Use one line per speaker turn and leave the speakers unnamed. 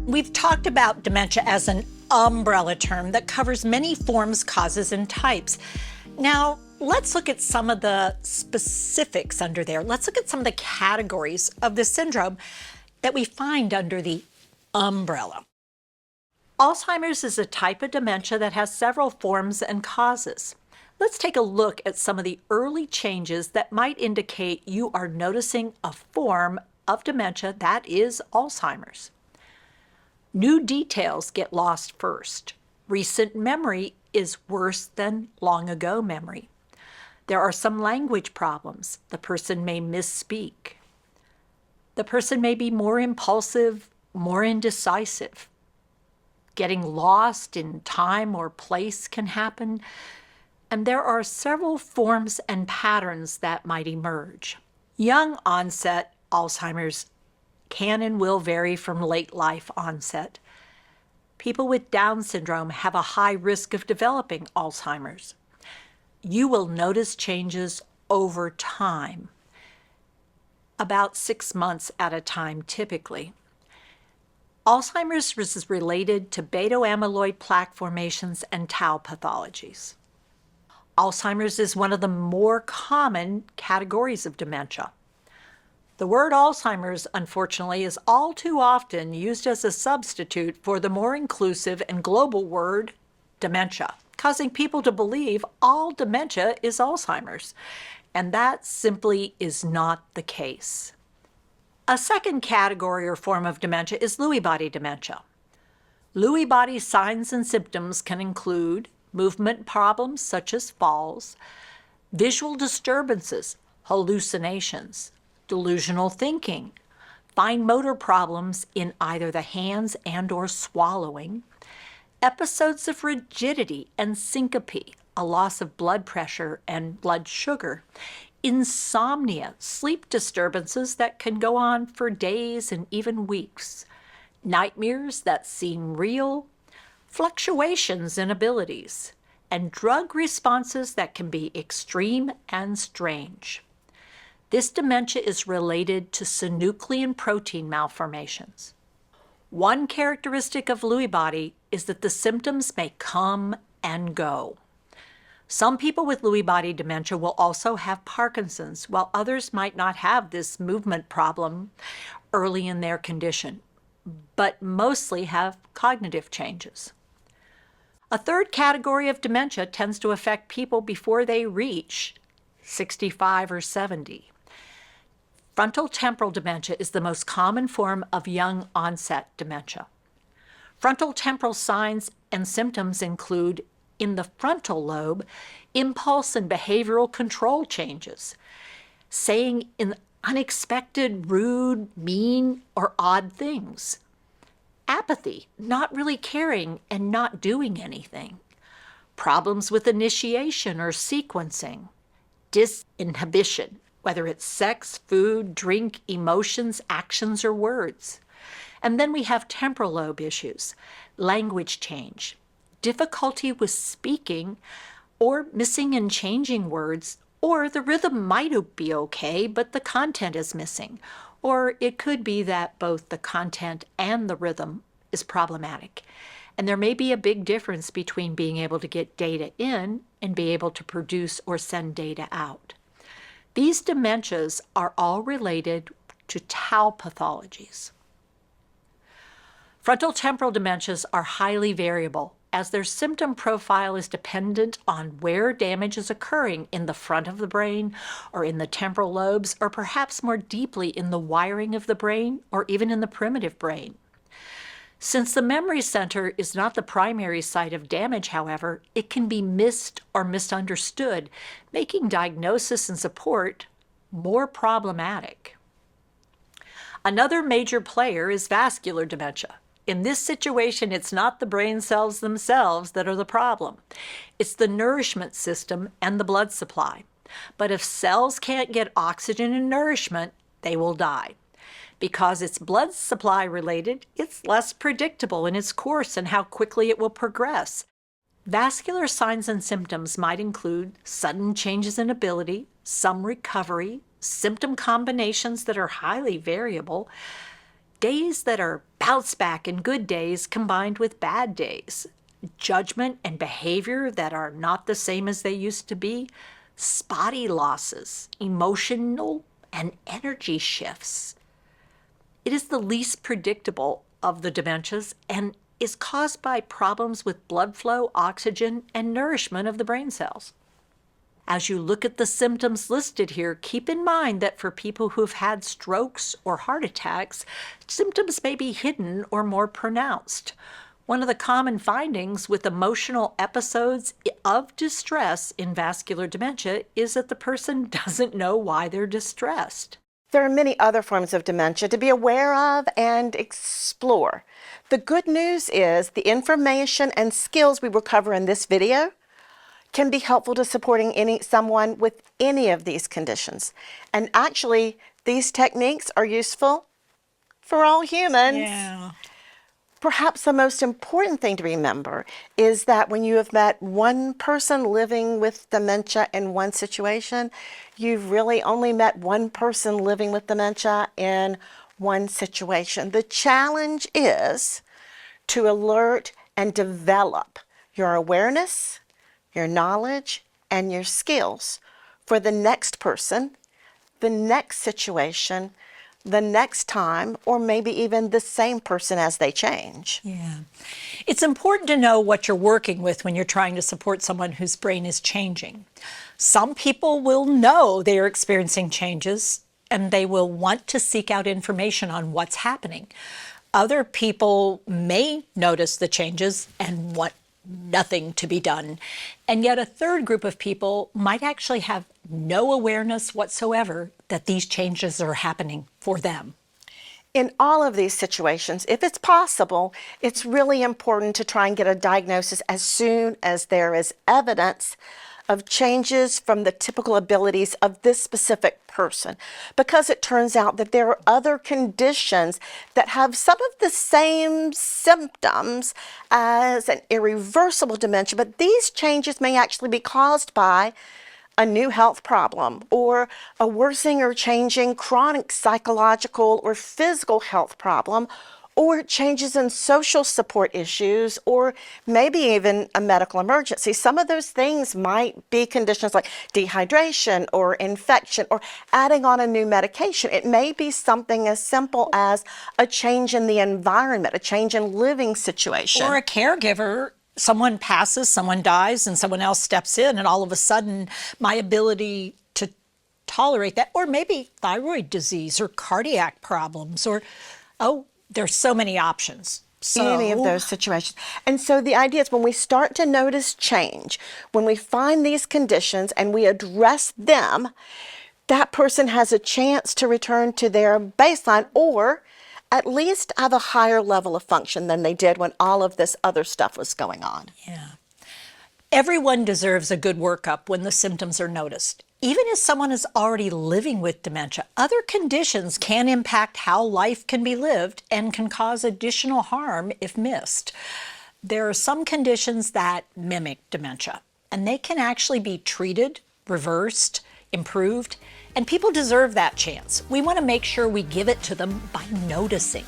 We've talked about dementia as an umbrella term that covers many forms, causes, and types. Now, let's look at some of the specifics under there. Let's look at some of the categories of this syndrome that we find under the umbrella. Alzheimer's is a type of dementia that has several forms and causes. Let's take a look at some of the early changes that might indicate you are noticing a form of dementia that is Alzheimer's. New details get lost first. Recent memory is worse than long ago memory. There are some language problems. The person may misspeak. The person may be more impulsive, more indecisive. Getting lost in time or place can happen. And there are several forms and patterns that might emerge. Young onset Alzheimer's can and will vary from late life onset. People with Down syndrome have a high risk of developing Alzheimer's. You will notice changes over time, about 6 months at a time typically. Alzheimer's is related to beta-amyloid plaque formations and tau pathologies. Alzheimer's is one of the more common categories of dementia. The word Alzheimer's, unfortunately, is all too often used as a substitute for the more inclusive and global word dementia, causing people to believe all dementia is Alzheimer's, and that simply is not the case. A second category or form of dementia is Lewy body dementia. Lewy body signs and symptoms can include movement problems such as falls, visual disturbances, hallucinations, delusional thinking, fine motor problems in either the hands and/or swallowing, episodes of rigidity and syncope, a loss of blood pressure and blood sugar, insomnia, sleep disturbances that can go on for days and even weeks, nightmares that seem real, fluctuations in abilities, and drug responses that can be extreme and strange. This dementia is related to synuclein protein malformations. One characteristic of Lewy body is that the symptoms may come and go. Some people with Lewy body dementia will also have Parkinson's, while others might not have this movement problem early in their condition, but mostly have cognitive changes. A third category of dementia tends to affect people before they reach 65 or 70. Frontotemporal dementia is the most common form of young onset dementia. Frontotemporal signs and symptoms include, in the frontal lobe, impulse and behavioral control changes, saying in unexpected, rude, mean, or odd things, apathy, not really caring and not doing anything, problems with initiation or sequencing, disinhibition, whether it's sex, food, drink, emotions, actions, or words. And then we have temporal lobe issues, language change, difficulty with speaking or missing and changing words, or the rhythm might be okay, but the content is missing. Or it could be that both the content and the rhythm is problematic. And there may be a big difference between being able to get data in and be able to produce or send data out. These dementias are all related to tau pathologies. Frontotemporal dementias are highly variable, as their symptom profile is dependent on where damage is occurring in the front of the brain or in the temporal lobes, or perhaps more deeply in the wiring of the brain or even in the primitive brain. Since the memory center is not the primary site of damage, however, it can be missed or misunderstood, making diagnosis and support more problematic. Another major player is vascular dementia. In this situation, it's not the brain cells themselves that are the problem. It's the nourishment system and the blood supply. But if cells can't get oxygen and nourishment, they will die. Because it's blood supply related, it's less predictable in its course and how quickly it will progress. Vascular signs and symptoms might include sudden changes in ability, some recovery, symptom combinations that are highly variable, days that are bounce back and good days combined with bad days, judgment and behavior that are not the same as they used to be, spotty losses, emotional and energy shifts. It is the least predictable of the dementias and is caused by problems with blood flow, oxygen, and nourishment of the brain cells. As you look at the symptoms listed here, keep in mind that for people who've had strokes or heart attacks, symptoms may be hidden or more pronounced. One of the common findings with emotional episodes of distress in vascular dementia is that the person doesn't know why they're distressed.
There are many other forms of dementia to be aware of and explore. The good news is the information and skills we will cover in this video can be helpful to supporting someone with any of these conditions. And actually, these techniques are useful for all humans.
Yeah.
Perhaps the most important thing to remember is that when you have met one person living with dementia in one situation, you've really only met one person living with dementia in one situation. The challenge is to alert and develop your awareness, your knowledge, and your skills for the next person, the next situation, the next time, or maybe even the same person as they change.
Yeah. It's important to know what you're working with when you're trying to support someone whose brain is changing. Some people will know they are experiencing changes and they will want to seek out information on what's happening. Other people may notice the changes and want nothing to be done. And yet a third group of people might actually have no awareness whatsoever that these changes are happening for them.
In all of these situations, if it's possible, it's really important to try and get a diagnosis as soon as there is evidence of changes from the typical abilities of this specific person, because it turns out that there are other conditions that have some of the same symptoms as an irreversible dementia, but these changes may actually be caused by a new health problem or a worsening or changing chronic psychological or physical health problem, or changes in social support issues, or maybe even a medical emergency. Some of those things might be conditions like dehydration or infection or adding on a new medication. It may be something as simple as a change in the environment, a change in living situation.
Or a caregiver. Someone passes, someone dies, and someone else steps in, and all of a sudden my ability to tolerate that, or maybe thyroid disease or cardiac problems, or, there's so many options.
Any of those situations. And so the idea is when we start to notice change, when we find these conditions and we address them, that person has a chance to return to their baseline or at least have a higher level of function than they did when all of this other stuff was going on.
Yeah. Everyone deserves a good workup when the symptoms are noticed. Even if someone is already living with dementia, other conditions can impact how life can be lived and can cause additional harm if missed. There are some conditions that mimic dementia, and they can actually be treated, reversed, improved, and people deserve that chance. We want to make sure we give it to them by noticing.